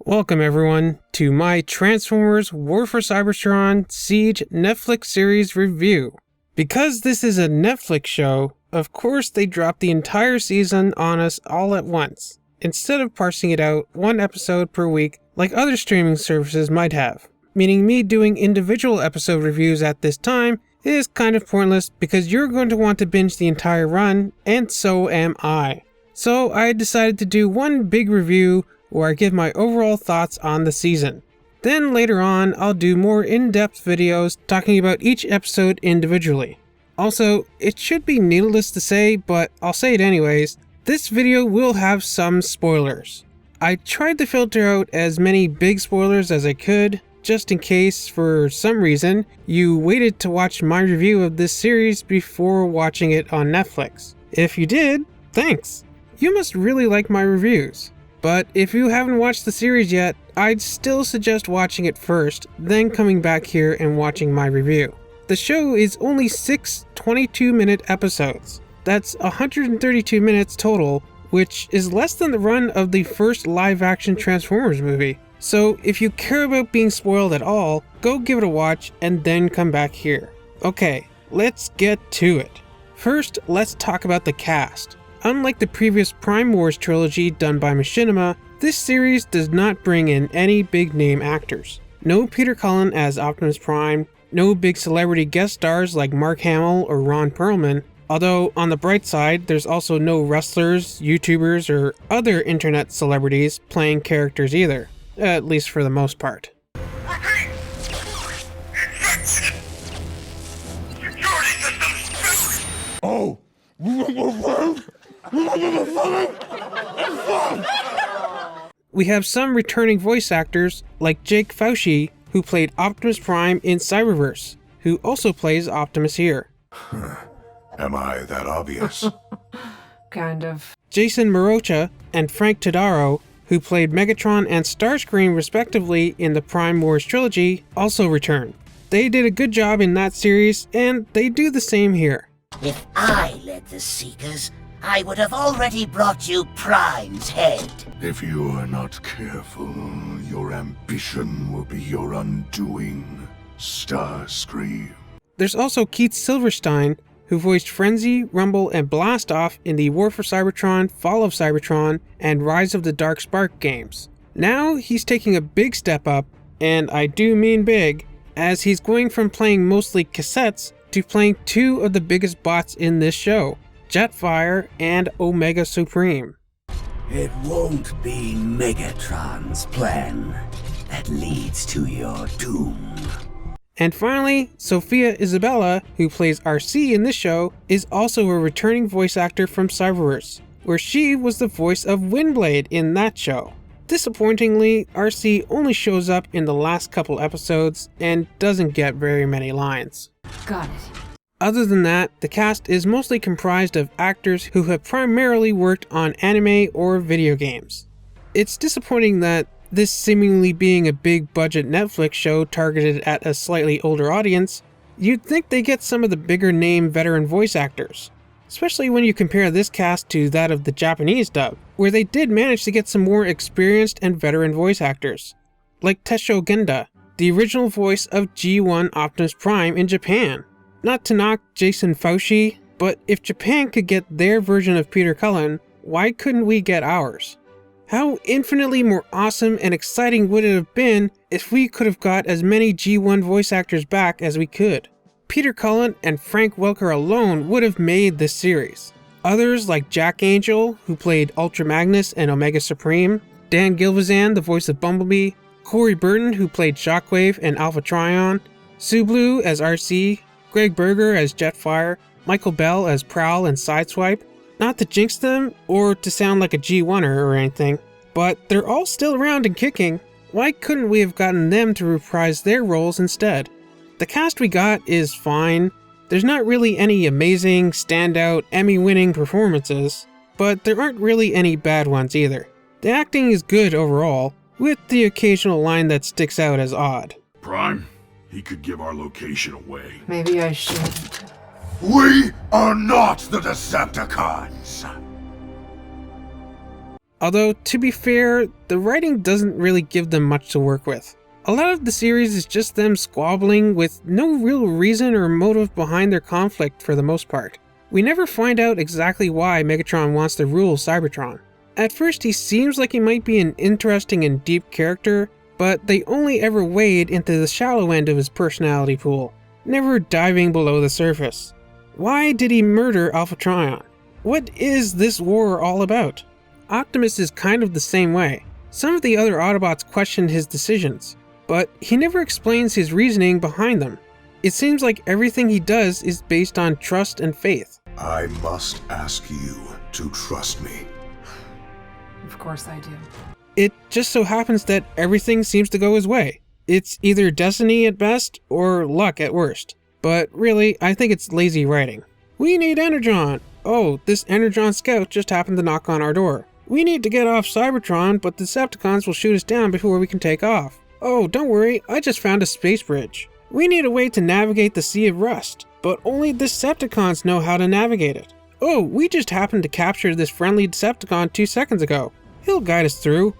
Welcome everyone to my Transformers For Cybertron Siege Netflix series review. Because this is a Netflix show, of course they dropped the entire season on us all at once, instead of parsing it out one episode per week like other streaming services might have. Meaning me doing individual episode reviews at this time is kind of pointless because you're going to want to binge the entire run, and so am I. So I decided to do one big review where I give my overall thoughts on the season. Then later on, I'll do more in-depth videos talking about each episode individually. Also, it should be needless to say, but I'll say it anyways, this video will have some spoilers. I tried to filter out as many big spoilers as I could, just in case, for some reason, you waited to watch my review of this series before watching it on Netflix. If you did, thanks! You must really like my reviews. But if you haven't watched the series yet, I'd still suggest watching it first, then coming back here and watching my review. The show is only 6 22-minute episodes. That's 132 minutes total, which is less than the run of the first live-action Transformers movie. So if you care about being spoiled at all, go give it a watch and then come back here. Okay, let's get to it. First, let's talk about the cast. Unlike the previous Prime Wars trilogy done by Machinima, this series does not bring in any big name actors. No Peter Cullen as Optimus Prime, no big celebrity guest stars like Mark Hamill or Ron Perlman, although on the bright side there's also no wrestlers, YouTubers, or other internet celebrities playing characters either, at least for the most part. Oh! We have some returning voice actors like Jake Fauci, who played Optimus Prime in Cyberverse, who also plays Optimus here. Am I that obvious? Kind of. Jason Morocha and Frank Todaro, who played Megatron and Starscream respectively in the Prime Wars trilogy, also return. They did a good job in that series, and they do the same here. If I led the Seekers, I would have already brought you Prime's head. If you are not careful, your ambition will be your undoing, Starscream. There's also Keith Silverstein, who voiced Frenzy, Rumble, and Blastoff in the War for Cybertron, Fall of Cybertron, and Rise of the Dark Spark games. Now he's taking a big step up, and I do mean big, as he's going from playing mostly cassettes to playing two of the biggest bots in this show, Jetfire and Omega Supreme. It won't be Megatron's plan that leads to your doom. And finally, Sophia Isabella, who plays RC in this show, is also a returning voice actor from Cyberverse, where she was the voice of Windblade in that show. Disappointingly, RC only shows up in the last couple episodes and doesn't get very many lines. Got it. Other than that, the cast is mostly comprised of actors who have primarily worked on anime or video games. It's disappointing that this seemingly being a big budget Netflix show targeted at a slightly older audience, you'd think they get some of the bigger name veteran voice actors. Especially when you compare this cast to that of the Japanese dub, where they did manage to get some more experienced and veteran voice actors. Like Tesho Genda, the original voice of G1 Optimus Prime in Japan. Not to knock Jason Fauci, but if Japan could get their version of Peter Cullen, why couldn't we get ours? How infinitely more awesome and exciting would it have been if we could have got as many G1 voice actors back as we could? Peter Cullen and Frank Welker alone would have made this series. Others like Jack Angel, who played Ultra Magnus and Omega Supreme, Dan Gilvezan, the voice of Bumblebee, Corey Burton, who played Shockwave and Alpha Trion, Sue Blue as RC, Greg Berger as Jetfire, Michael Bell as Prowl and Sideswipe. Not to jinx them, or to sound like a G1er or anything, but they're all still around and kicking. Why couldn't we have gotten them to reprise their roles instead? The cast we got is fine. There's not really any amazing, standout, Emmy-winning performances, but there aren't really any bad ones either. The acting is good overall, with the occasional line that sticks out as odd. Prime, he could give our location away. Maybe I shouldn't. We are not the Decepticons! Although, to be fair, the writing doesn't really give them much to work with. A lot of the series is just them squabbling with no real reason or motive behind their conflict for the most part. We never find out exactly why Megatron wants to rule Cybertron. At first he seems like he might be an interesting and deep character, but they only ever wade into the shallow end of his personality pool, never diving below the surface. Why did he murder Alpha Trion? What is this war all about? Optimus is kind of the same way. Some of the other Autobots question his decisions, but he never explains his reasoning behind them. It seems like everything he does is based on trust and faith. I must ask you to trust me. Of course I do. It just so happens that everything seems to go his way. It's either destiny at best or luck at worst. But really, I think it's lazy writing. We need Energon! Oh, this Energon scout just happened to knock on our door. We need to get off Cybertron, but the Decepticons will shoot us down before we can take off. Oh, don't worry, I just found a space bridge. We need a way to navigate the Sea of Rust, but only Decepticons know how to navigate it. Oh, we just happened to capture this friendly Decepticon 2 seconds ago. He'll guide us through.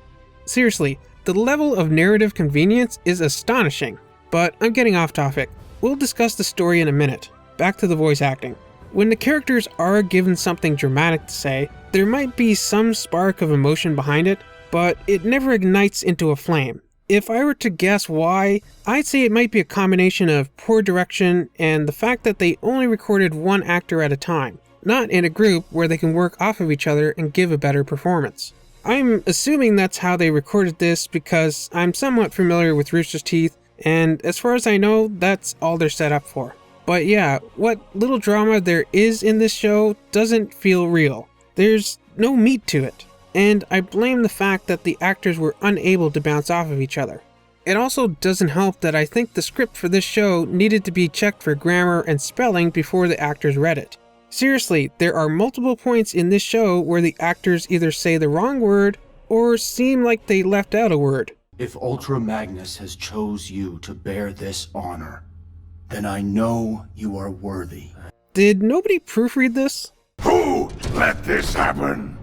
Seriously, the level of narrative convenience is astonishing. But I'm getting off topic. We'll discuss the story in a minute. Back to the voice acting. When the characters are given something dramatic to say, there might be some spark of emotion behind it, but it never ignites into a flame. If I were to guess why, I'd say it might be a combination of poor direction and the fact that they only recorded one actor at a time, not in a group where they can work off of each other and give a better performance. I'm assuming that's how they recorded this because I'm somewhat familiar with Rooster Teeth, and as far as I know, that's all they're set up for. But yeah, what little drama there is in this show doesn't feel real. There's no meat to it. And I blame the fact that the actors were unable to bounce off of each other. It also doesn't help that I think the script for this show needed to be checked for grammar and spelling before the actors read it. Seriously, there are multiple points in this show where the actors either say the wrong word or seem like they left out a word. If Ultra Magnus has chose you to bear this honor, then I know you are worthy. Did nobody proofread this? Who let this happen?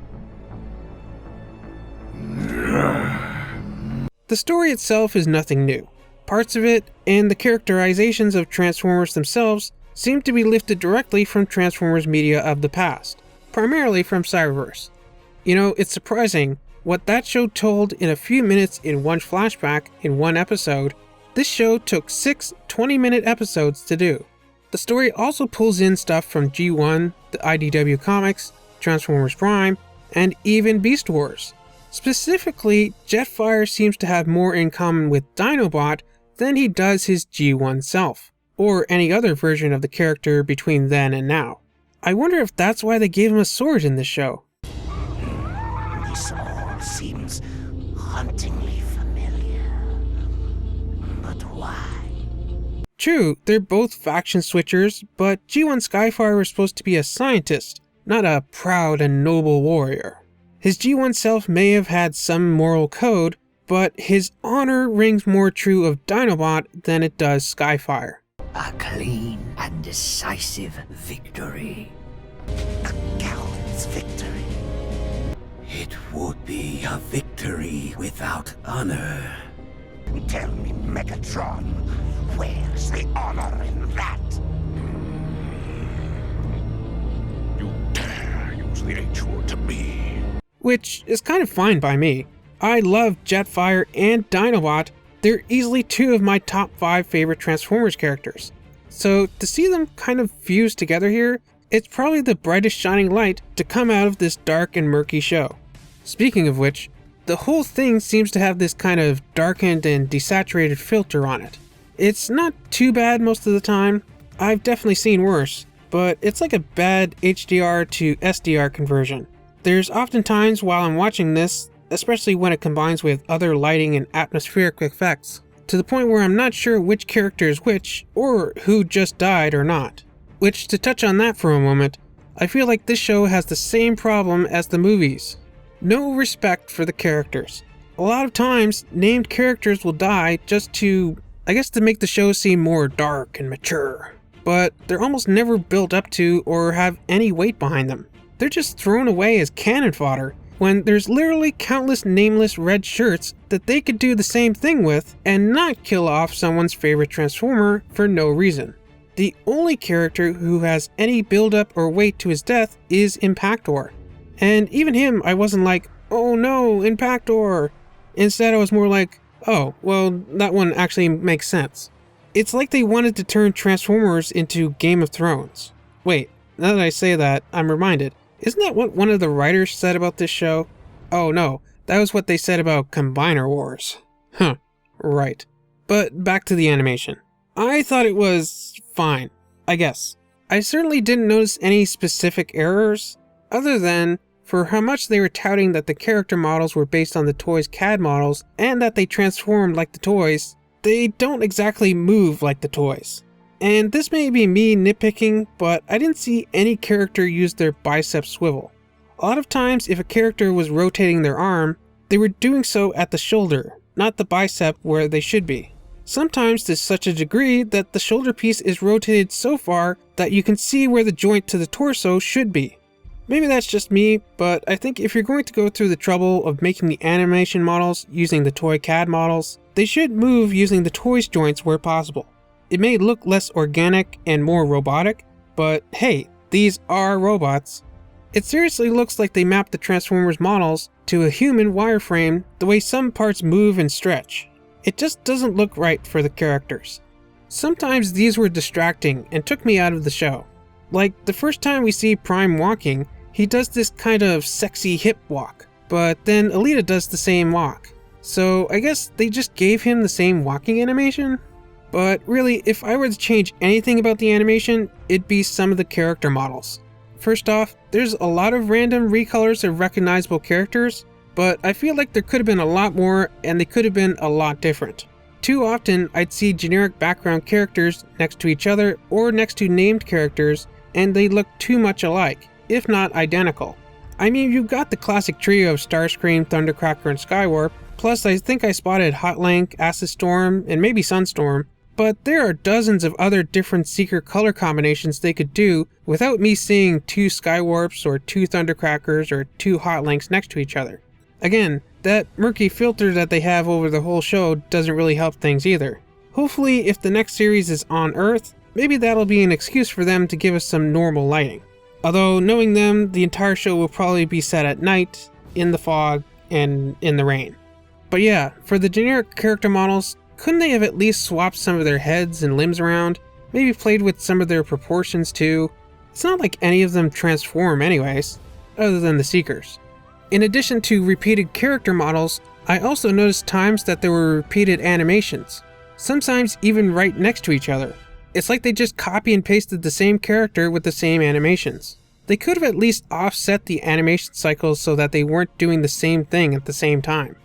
The story itself is nothing new. Parts of it, and the characterizations of Transformers themselves, seem to be lifted directly from Transformers media of the past, primarily from Cyberverse. You know, it's surprising, what that show told in a few minutes in one flashback in one episode, this show took 6 20-minute episodes to do. The story also pulls in stuff from G1, the IDW comics, Transformers Prime, and even Beast Wars. Specifically, Jetfire seems to have more in common with Dinobot than he does his G1 self, or any other version of the character between then and now. I wonder if that's why they gave him a sword in this show. This all seems hauntingly familiar. But why? True, they're both faction switchers, but G1 Skyfire was supposed to be a scientist, not a proud and noble warrior. His G1 self may have had some moral code, but his honor rings more true of Dinobot than it does Skyfire. A clean and decisive victory. A coward's victory. It would be a victory without honor. Tell me, Megatron, where's the honor in that? You dare use the H-word to me. Which is kind of fine by me. I love Jetfire and Dinobot. They're easily 2 of my top 5 favorite Transformers characters. So to see them kind of fused together here, it's probably the brightest shining light to come out of this dark and murky show. Speaking of which, the whole thing seems to have this kind of darkened and desaturated filter on it. It's not too bad most of the time. I've definitely seen worse, but it's like a bad HDR to SDR conversion. There's often times while I'm watching this, especially when it combines with other lighting and atmospheric effects, to the point where I'm not sure which character is which, or who just died or not. Which, to touch on that for a moment, I feel like this show has the same problem as the movies. No respect for the characters. A lot of times, named characters will die just to make the show seem more dark and mature. But they're almost never built up to or have any weight behind them. They're just thrown away as cannon fodder when there's literally countless nameless red shirts that they could do the same thing with and not kill off someone's favorite Transformer for no reason. The only character who has any build-up or weight to his death is Impactor. And even him, I wasn't like, oh no, Impactor. Instead, I was more like, oh, well, that one actually makes sense. It's like they wanted to turn Transformers into Game of Thrones. Wait, now that I say that, I'm reminded. Isn't that what one of the writers said about this show? Oh no, that was what they said about Combiner Wars. Huh, right. But back to the animation. I thought it was fine, I guess. I certainly didn't notice any specific errors, other than for how much they were touting that the character models were based on the toys' CAD models and that they transformed like the toys. They don't exactly move like the toys. And this may be me nitpicking, but I didn't see any character use their bicep swivel. A lot of times, if a character was rotating their arm, they were doing so at the shoulder, not the bicep where they should be. Sometimes to such a degree that the shoulder piece is rotated so far that you can see where the joint to the torso should be. Maybe that's just me, but I think if you're going to go through the trouble of making the animation models using the toy CAD models, they should move using the toys joints where possible. It may look less organic and more robotic, but hey, these are robots. It seriously looks like they mapped the Transformers models to a human wireframe the way some parts move and stretch. It just doesn't look right for the characters. Sometimes these were distracting and took me out of the show. Like the first time we see Prime walking, he does this kind of sexy hip walk, but then Alita does the same walk. So I guess they just gave him the same walking animation? But really, if I were to change anything about the animation, it'd be some of the character models. First off, there's a lot of random recolors of recognizable characters, but I feel like there could have been a lot more and they could have been a lot different. Too often, I'd see generic background characters next to each other or next to named characters, and they look too much alike, if not identical. I mean, you've got the classic trio of Starscream, Thundercracker, and Skywarp, plus I think I spotted Hotlink, Acid Storm, and maybe Sunstorm, but there are dozens of other different secret color combinations they could do without me seeing 2 Skywarps or 2 Thundercrackers or 2 Hotlinks next to each other. Again, that murky filter that they have over the whole show doesn't really help things either. Hopefully, if the next series is on Earth, maybe that'll be an excuse for them to give us some normal lighting. Although, knowing them, the entire show will probably be set at night, in the fog, and in the rain. But yeah, for the generic character models, couldn't they have at least swapped some of their heads and limbs around? Maybe played with some of their proportions too? It's not like any of them transform anyways, other than the Seekers. In addition to repeated character models, I also noticed times that there were repeated animations, sometimes even right next to each other. It's like they just copy and pasted the same character with the same animations. They could have at least offset the animation cycles so that they weren't doing the same thing at the same time.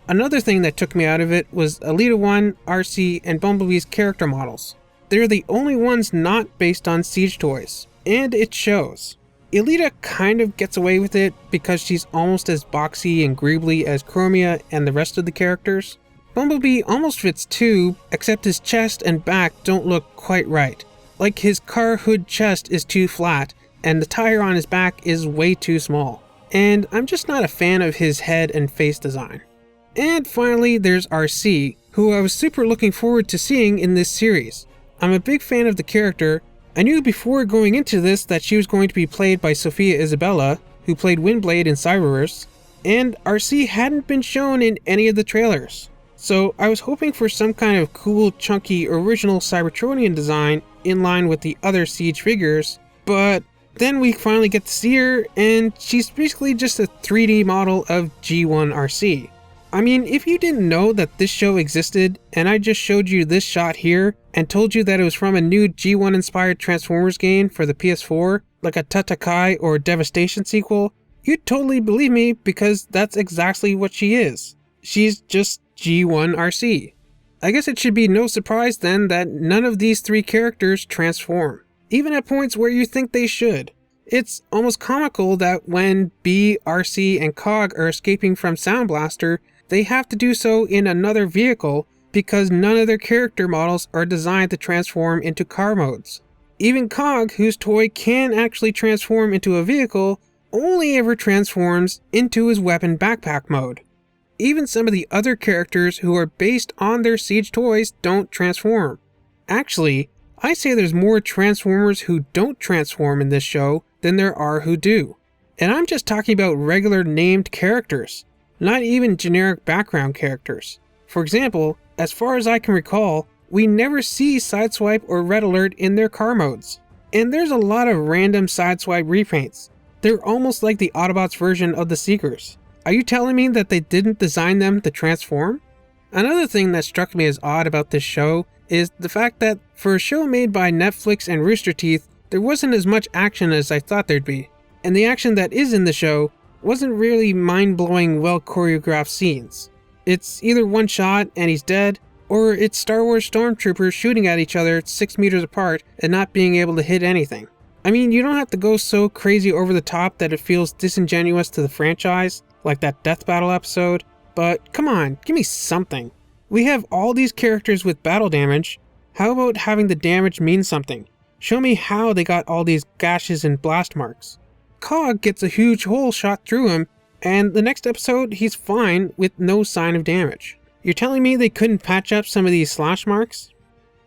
Another thing that took me out of it was Alita 1, RC, and Bumblebee's character models. They're the only ones not based on Siege toys, and it shows. Alita kind of gets away with it because she's almost as boxy and greebly as Chromia and the rest of the characters. Bumblebee almost fits too, except his chest and back don't look quite right. Like his car hood chest is too flat, and the tire on his back is way too small. And I'm just not a fan of his head and face design. And finally, there's RC, who I was super looking forward to seeing in this series. I'm a big fan of the character. I knew before going into this that she was going to be played by Sophia Isabella, who played Windblade in Cyberverse, and RC hadn't been shown in any of the trailers. So I was hoping for some kind of cool, chunky, original Cybertronian design in line with the other Siege figures, but then we finally get to see her, and she's basically just a 3D model of G1 RC. I mean, if you didn't know that this show existed, and I just showed you this shot here, and told you that it was from a new G1-inspired Transformers game for the PS4, like a Tatakai or Devastation sequel, you'd totally believe me because that's exactly what she is. She's just G1 RC. I guess it should be no surprise then that none of these 3 characters transform, even at points where you think they should. It's almost comical that when B, RC, and Cog are escaping from Sound Blaster, they have to do so in another vehicle because none of their character models are designed to transform into car modes. Even Cog, whose toy can actually transform into a vehicle, only ever transforms into his weapon backpack mode. Even some of the other characters who are based on their Siege toys don't transform. Actually, I say there's more Transformers who don't transform in this show than there are who do. And I'm just talking about regular named characters, not even generic background characters. For example, as far as I can recall, we never see Sideswipe or Red Alert in their car modes. And there's a lot of random Sideswipe repaints. They're almost like the Autobots version of the Seekers. Are you telling me that they didn't design them to transform? Another thing that struck me as odd about this show is the fact that for a show made by Netflix and Rooster Teeth, there wasn't as much action as I thought there'd be. And the action that is in the show wasn't really mind-blowing, well-choreographed scenes. It's either one shot and he's dead, or it's Star Wars stormtroopers shooting at each other 6 meters apart and not being able to hit anything. I mean, you don't have to go so crazy over the top that it feels disingenuous to the franchise, like that Death Battle episode, but come on, give me something. We have all these characters with battle damage. How about having the damage mean something? Show me how they got all these gashes and blast marks. Cog gets a huge hole shot through him, and the next episode he's fine with no sign of damage. You're telling me they couldn't patch up some of these slash marks?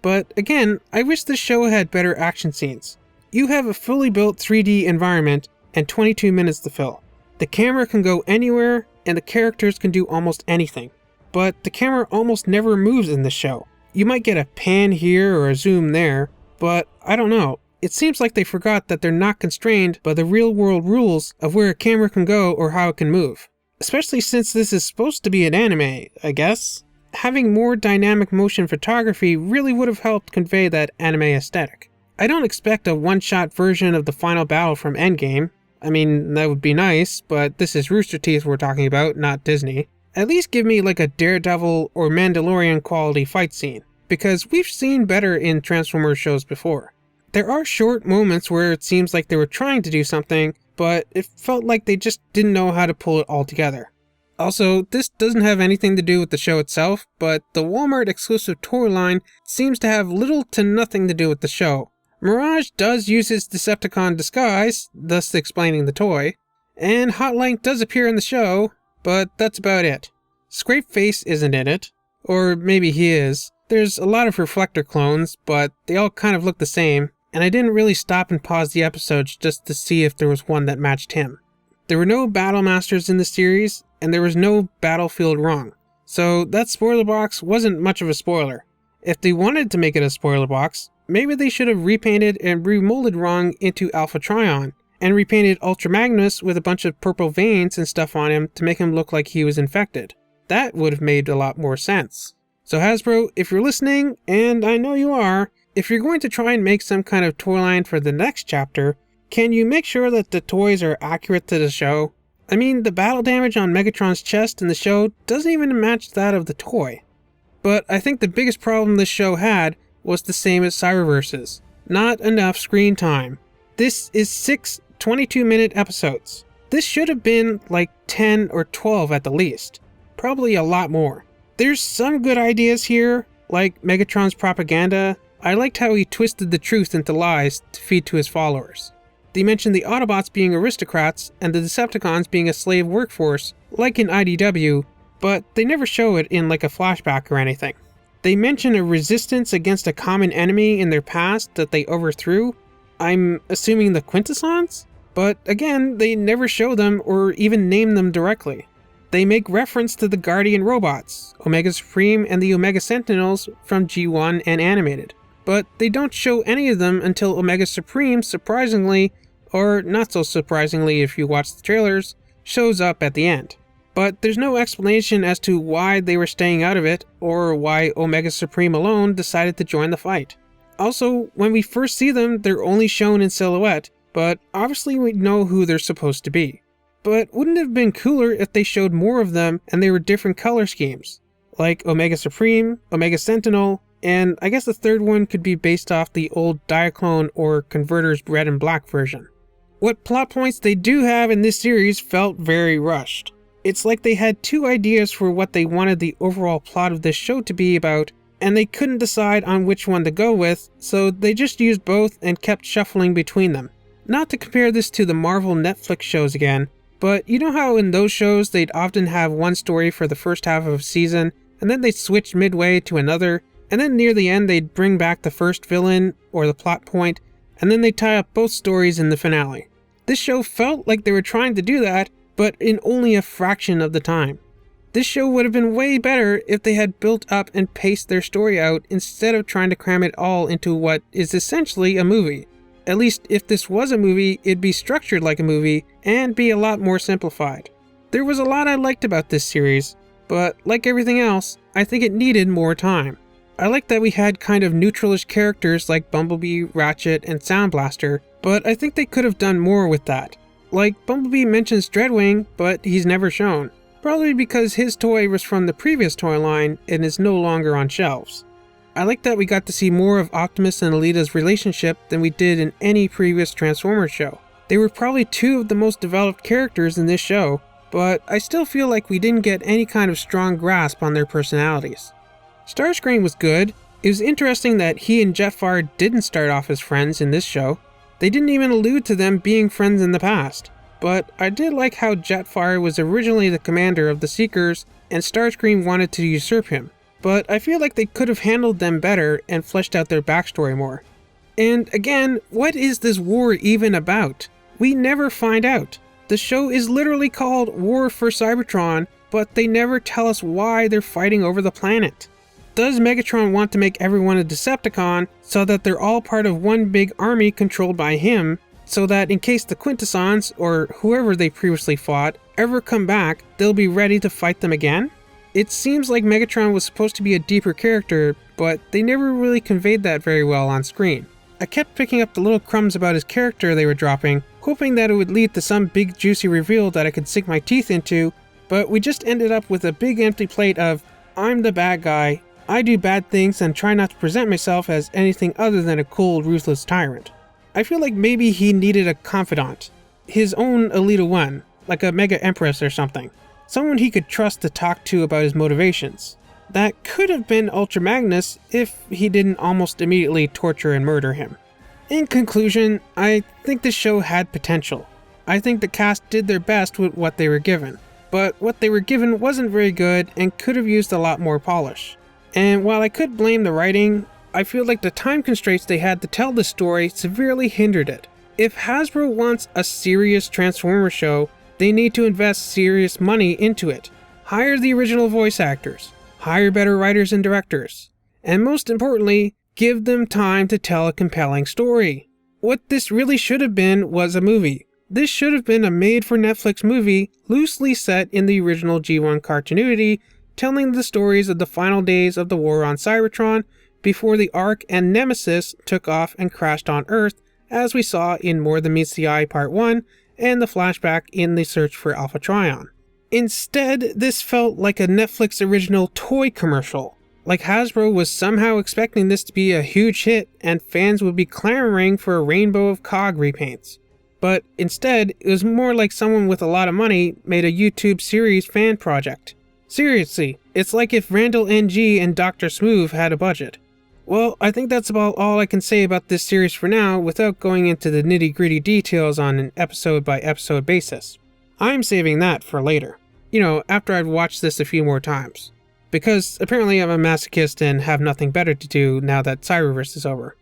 But again, I wish this show had better action scenes. You have a fully built 3D environment and 22 minutes to fill. The camera can go anywhere and the characters can do almost anything. But the camera almost never moves in this show. You might get a pan here or a zoom there, but I don't know. It seems like they forgot that they're not constrained by the real world rules of where a camera can go or how it can move. Especially since this is supposed to be an anime, I guess. Having more dynamic motion photography really would have helped convey that anime aesthetic. I don't expect a one-shot version of the final battle from Endgame. I mean, that would be nice, but this is Rooster Teeth we're talking about, not Disney. At least give me like a Daredevil or Mandalorian quality fight scene, because we've seen better in Transformers shows before. There are short moments where it seems like they were trying to do something, but it felt like they just didn't know how to pull it all together. Also, this doesn't have anything to do with the show itself, but the Walmart exclusive toy line seems to have little to nothing to do with the show. Mirage does use his Decepticon disguise, thus explaining the toy, and Hotlink does appear in the show, but that's about it. Scrapeface isn't in it, or maybe he is. There's a lot of Reflector clones, but they all kind of look the same, and I didn't really stop and pause the episodes just to see if there was one that matched him. There were no Battle Masters in the series, and there was no Battlefield Wrong, so that spoiler box wasn't much of a spoiler. If they wanted to make it a spoiler box, maybe they should have repainted and remolded Wrong into Alpha Trion, and repainted Ultra Magnus with a bunch of purple veins and stuff on him to make him look like he was infected. That would have made a lot more sense. So Hasbro, if you're listening, and I know you are, if you're going to try and make some kind of toy line for the next chapter, can you make sure that the toys are accurate to the show? I mean, the battle damage on Megatron's chest in the show doesn't even match that of the toy. But I think the biggest problem this show had was the same as Cyberverse's. Not enough screen time. This is 6 22-minute episodes. This should have been like 10 or 12 at the least. Probably a lot more. There's some good ideas here, like Megatron's propaganda. I liked how he twisted the truth into lies to feed to his followers. They mentioned the Autobots being aristocrats and the Decepticons being a slave workforce, like in IDW, but they never show it in like a flashback or anything. They mention a resistance against a common enemy in their past that they overthrew. I'm assuming the Quintessons? But again, they never show them or even name them directly. They make reference to the Guardian robots, Omega Supreme and the Omega Sentinels from G1 and Animated. But they don't show any of them until Omega Supreme, surprisingly, or not so surprisingly if you watch the trailers, shows up at the end. But there's no explanation as to why they were staying out of it, or why Omega Supreme alone decided to join the fight. Also, when we first see them, they're only shown in silhouette, but obviously we know who they're supposed to be. But wouldn't it have been cooler if they showed more of them and they were different color schemes? Like Omega Supreme, Omega Sentinel, and I guess the third one could be based off the old Diaclone or Converter's red and black version. What plot points they do have in this series felt very rushed. It's like they had two ideas for what they wanted the overall plot of this show to be about, and they couldn't decide on which one to go with, so they just used both and kept shuffling between them. Not to compare this to the Marvel Netflix shows again, but you know how in those shows they'd often have one story for the first half of a season, and then they'd switch midway to another, and then near the end they'd bring back the first villain or the plot point, and then they'd tie up both stories in the finale. This show felt like they were trying to do that, but in only a fraction of the time. This show would have been way better if they had built up and paced their story out instead of trying to cram it all into what is essentially a movie. At least if this was a movie, it'd be structured like a movie and be a lot more simplified. There was a lot I liked about this series, but like everything else, I think it needed more time. I like that we had kind of neutralish characters like Bumblebee, Ratchet, and Sound Blaster, but I think they could have done more with that. Like, Bumblebee mentions Dreadwing, but he's never shown. Probably because his toy was from the previous toy line and is no longer on shelves. I like that we got to see more of Optimus and Alita's relationship than we did in any previous Transformers show. They were probably two of the most developed characters in this show, but I still feel like we didn't get any kind of strong grasp on their personalities. Starscream was good. It was interesting that he and Jetfire didn't start off as friends in this show. They didn't even allude to them being friends in the past. But I did like how Jetfire was originally the commander of the Seekers and Starscream wanted to usurp him. But I feel like they could have handled them better and fleshed out their backstory more. And again, what is this war even about? We never find out. The show is literally called War for Cybertron, but they never tell us why they're fighting over the planet. Does Megatron want to make everyone a Decepticon so that they're all part of one big army controlled by him, so that in case the Quintessons, or whoever they previously fought, ever come back, they'll be ready to fight them again? It seems like Megatron was supposed to be a deeper character, but they never really conveyed that very well on screen. I kept picking up the little crumbs about his character they were dropping, hoping that it would lead to some big juicy reveal that I could sink my teeth into, but we just ended up with a big empty plate of, I'm the bad guy, I do bad things and try not to present myself as anything other than a cold, ruthless tyrant. I feel like maybe he needed a confidant. His own Alita 1, like a Mega Empress or something. Someone he could trust to talk to about his motivations. That could have been Ultra Magnus if he didn't almost immediately torture and murder him. In conclusion, I think this show had potential. I think the cast did their best with what they were given. But what they were given wasn't very good and could have used a lot more polish. And while I could blame the writing, I feel like the time constraints they had to tell this story severely hindered it. If Hasbro wants a serious Transformers show, they need to invest serious money into it. Hire the original voice actors, hire better writers and directors, and most importantly, give them time to tell a compelling story. What this really should have been was a movie. This should have been a made-for-Netflix movie loosely set in the original G1 continuity, telling the stories of the final days of the war on Cybertron before the Ark and Nemesis took off and crashed on Earth, as we saw in More Than Meets the Eye Part 1 and the flashback in The Search for Alpha Trion. Instead, this felt like a Netflix original toy commercial. Like Hasbro was somehow expecting this to be a huge hit and fans would be clamoring for a rainbow of COG repaints. But instead, it was more like someone with a lot of money made a YouTube series fan project. Seriously, it's like if Randall NG and Dr. Smooth had a budget. Well, I think that's about all I can say about this series for now without going into the nitty-gritty details on an episode-by-episode basis. I'm saving that for later. After I've watched this a few more times. Because apparently I'm a masochist and have nothing better to do now that Cyberverse is over.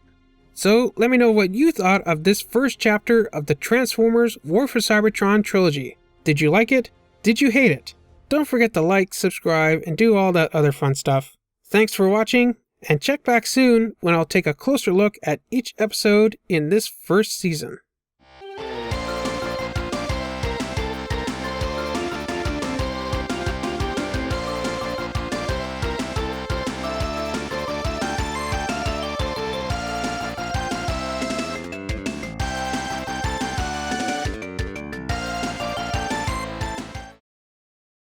So let me know what you thought of this first chapter of the Transformers War for Cybertron trilogy. Did you like it? Did you hate it? Don't forget to like, subscribe, and do all that other fun stuff. Thanks for watching, and check back soon when I'll take a closer look at each episode in this first season.